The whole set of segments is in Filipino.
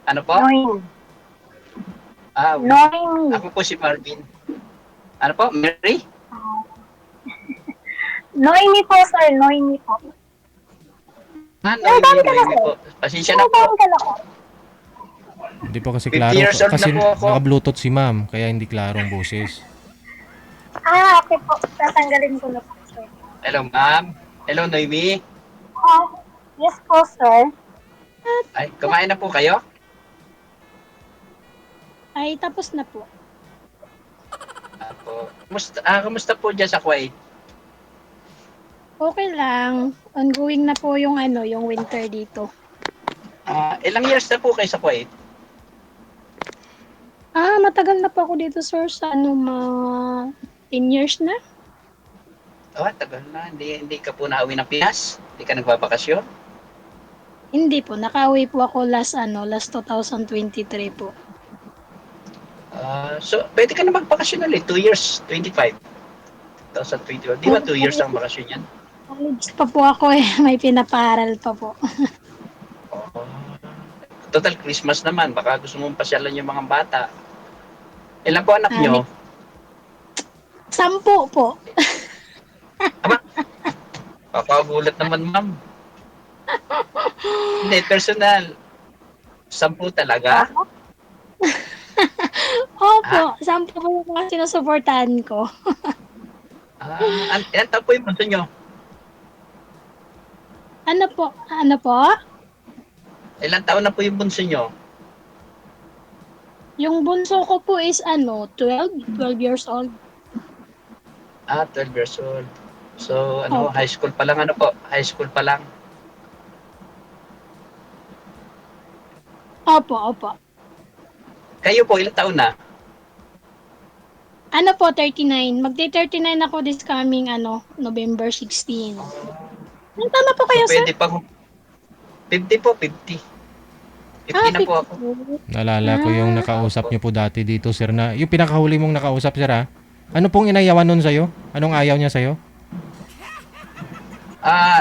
Ano po? Noemi. Ako Noemi. po si Marvin. Ano po? Mary? Ah, Noemi po, sir. Noemi po. Ilang taon ka na, Noemi sir? po. Pasensya na Ilang po. taon ka na po? Hindi pa kasi 50 klaro. years old na Kasi po ako. naka-bluetooth si ma'am, kaya hindi klaro ang boses. Okay po. Tatanggalin ko na po, sir. Hello, ma'am. Hello, Noemi. Ah, yes po, sir. Ay, kumain na po kayo? Ay, tapos na po. Kumusta po dyan sa Kuwait? Okay lang. Ongoing na po yung yung winter dito. Ilang years na po kayo sa Kuwait? Matagal na po ako dito, sir, sa 10 years na. Tagal na. Hindi ka po nauwi ng Pinas? Hindi ka nagbabakasyon? Hindi po, nakauwi po ako last 2023 po. So, pwede ka na magbakasyon ulit. 2 years, 25. 2021. Di ba 2 years ang bakasyon yan? College pa po ako eh, may pinaparal pa po. Oh. Total, Christmas naman. Baka gusto mong pasyalan yung mga bata. Ilan po anak nyo? 10 po. Papagulat naman, ma'am. Hindi, personal. 10 talaga? Opo, 10 po yung mga sinusuportahan ko. Ilan taon po yung bunso nyo? Ano po? Ilan taon na po yung bunso nyo? Yung bunso ko po is 12 years old. 12 years old. So, Opo. high school pa lang, high school pa lang. Opo. Kayo po, ilang taon na? 39. Magti-39 ako this coming November 16. Tama po kayo, So, sir? pwede pa 50 po, 50. 50 na po ako. 50. Naalala ko yung nakausap niyo po dati dito, sir, na yung pinakahuli mong nakausap, sir, ha? Ano pong inayawan nun sa'yo? Anong ayaw niya sa'yo?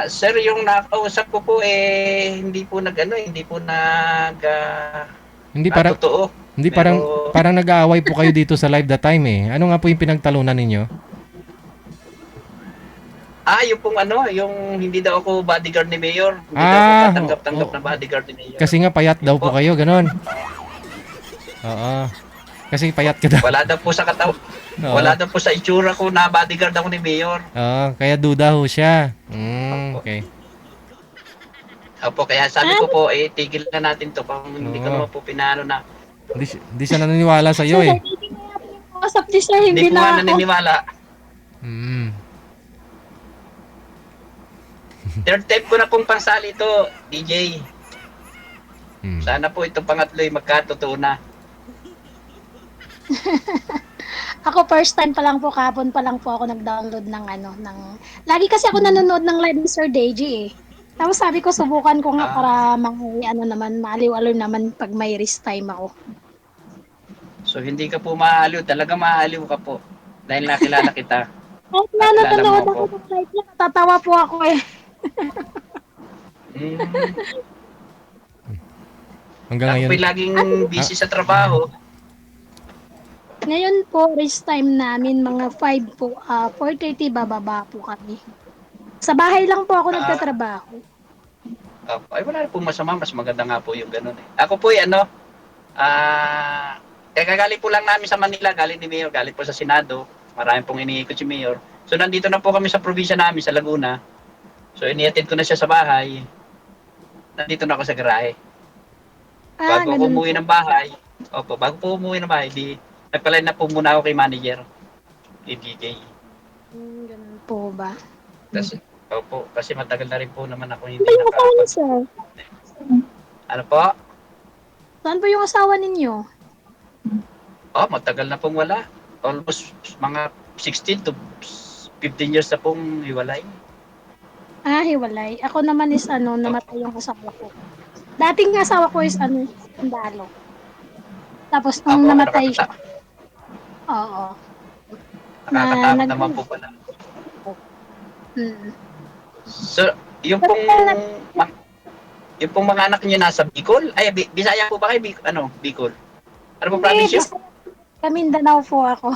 Sir, yung nakausap ko po hindi po Hindi parang totoo. hindi Pero- parang nag-aaway po kayo dito sa live that time eh. Ano nga po yung pinagtalunan ninyo? Yung pong yung hindi daw ako bodyguard ni Mayor. Hindi daw ako katanggap-tanggap na bodyguard ni Mayor. Kasi nga payat daw po kayo, ganon. Oo. Kasi payat ka daw. Wala daw po sa Oo. wala daw po sa itsura ko na bodyguard ako ni Mayor. Oo, kaya duda ho siya. Okay. Opo, kaya sabi ko po, tigil na natin to kung hindi ko Oo. naman po pinano na. Hindi siya naniniwala sa iyo eh. Usap ni sir, Hindi hindi po nga na ako. naniniwala. Mm. Third time ko na pong pansali ito, DJ. Mm. Sana po itong pangatlo'y magkatotoo na. Ako first time pa lang po, kahapon pa lang po ako nag-download ng lagi kasi ako nanonood ng live ni Sir Deji eh. Tapos sabi ko subukan ko nga para maaliw-aliw naman pag may rest time ako. So hindi ka po maaliw, talaga maaliw ka po. Dahil nakilala kita. Kahit na Nakilala nanonood mo ako ako. ng live niya, natatawa po ako eh. Hmm. Hanggang Ako ngayon. po'y laging busy sa trabaho. Ngayon po, rest time namin mga 5 po, 4:30 bababa po kami. Sa bahay lang po ako nagtatrabaho. Ay wala na po masama, mas maganda nga po yung ganun eh. Ako po'y kagagaling po lang namin sa Manila, galing ni Mayor, galing po sa Senado. Marami pong iniikot si Mayor. So nandito na po kami sa probinsya namin, sa Laguna. So iniatid ko na siya sa bahay. Nandito na ako sa garahe. Bago ako Ganun umuwi po. ng bahay, bago po umuwi ng bahay, nagpalay na po muna ako kay manager, kay DJ. Ganun po ba? Kasi matagal na rin po naman ako hindi Ano yung asawa niyo, nakakapag... sir? Ano po? Saan po yung asawa ninyo? Matagal na pong wala. Almost mga 16 to 15 years na pong hiwalay. Hiwalay. Ako naman is namatay yung asawa ko. Dating asawa ko is sundalo. Tapos nung namatay siya. Oo. Nakakatakot naman po pala. Hmm. So, yung pong... Yung pong mga anak niyo nasa Bicol? Ay, Bisaya po ba kayo? Bicol? Ano po probinsya? Sa Mindanao po ako.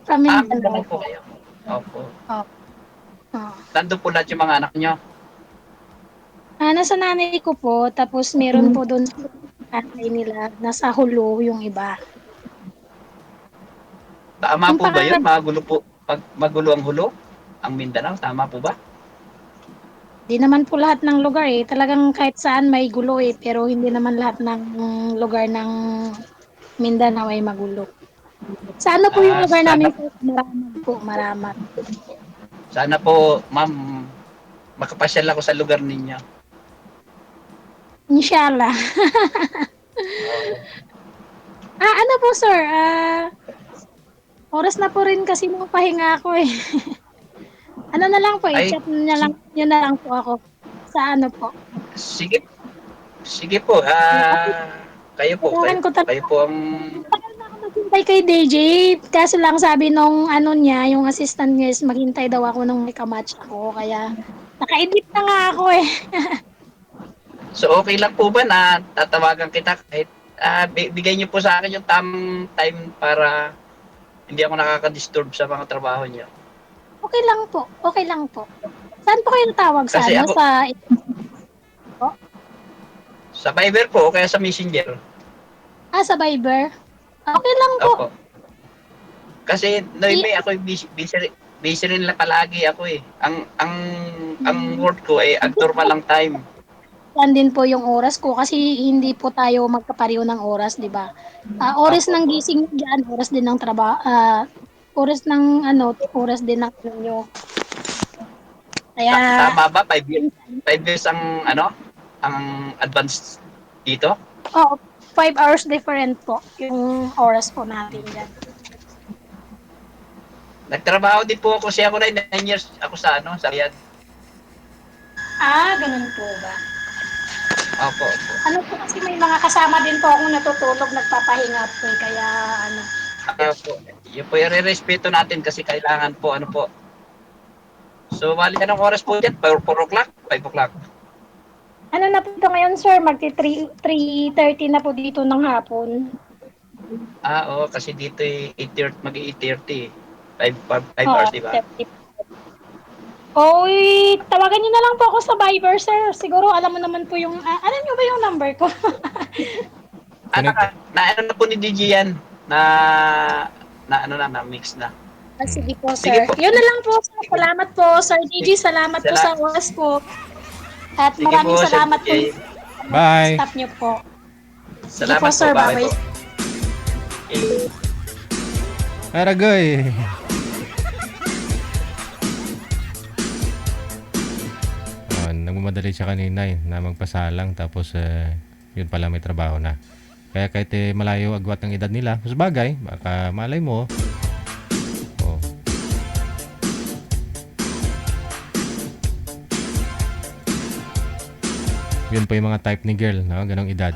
Sa Mindanao Mindanao po po. kayo. Opo. Oh. Nandun po lahat yung mga anak niyo. Nasa nanay ko po, tapos meron po doon sa tatay nila, nasa Hulo yung iba. Tama Yung po ba yun? pangarap- Magulo po. Pag magulo ang hulo? Ang Mindanao? Tama po ba? Di naman po lahat ng lugar eh. Talagang kahit saan may gulo eh. Pero hindi naman lahat ng lugar ng Mindanao ay magulo. Sa ano po yung lugar Sana, namin po? Maramag po, maramag. sana po, ma'am, makapasyal ako sa lugar ninyo. Inshallah. Ano po sir? Oras na po rin kasi nung pahinga ako eh. Ano na lang po, Ay, i-chat na lang, yun na lang po ako. Sa ano po. Sige. Sige po. Kayo po. Kailangan ko talaga. Kayo po ang... Tagal na ako naghintay kay DJ. Kaso lang sabi nung ano niya, yung assistant niya is maghintay daw ako nung may kamatch ako. Kaya naka-edit na nga ako eh. So, okay lang po ba na tatawagan kita kahit bigay niyo po sa akin yung tamang time para hindi ako nakaka-disturb sa mga trabaho niyo. Okay lang po. Okay lang po. Saan po kayo natawag sa Kasi ano? ako- Sa Viber po o kaya sa Messenger. Sa Viber? Okay lang po. Opo. Kasi Noime, ako busy rin lang palagi ako eh. Ang work ko ay abnormal lang time. Yan din po yung oras ko kasi hindi po tayo magkapareho ng oras, di ba? Oras Opo, ng opo. gising diyan, oras din ng trabaho, oras ng ano, oras din ng inyo. Kaya Tama ba? 5 years ang advance dito? 5 hours different po yung oras po natin diyan. Nagtrabaho din po ako siya ako na 9 years ako sa Riyadh. Ganun po ba? Opo, opo. Ano po kasi may mga kasama din po akong natutulog, nagpapahinga po kaya ano. Opo. Yun po yung respeto natin kasi kailangan po So, bali anong oras po dyan? 4 o'clock? 5 o'clock? Ano na po ito ngayon, sir? 3:30 na po dito ng hapon. Oo, kasi dito 8:30, mag-8:30. 5 hours, di ba? 30. Oy, tawagan niyo na lang po ako sa Viber, sir. Siguro alam mo naman po yung, alam niyo ba yung number ko? Na po ni DJ yan? Na mix na. Sige po, Sige sir. po. Yun na lang po, sir. Salamat po, Sir DJ. Salamat po sa oras po. At Sige maraming po, Sir salamat po DJ. sa Bye. staff niyo po. Salamat po, sir. po. Bye Bye-bye. po. Okay. Aragoy. Nagmamadali siya kanina na magpasalang tapos yun pala may trabaho na. Kaya kahit malayo agwat ng edad nila, mas bagay, baka malay mo. Oh. Yun po yung mga type ni girl, no? Ganong edad.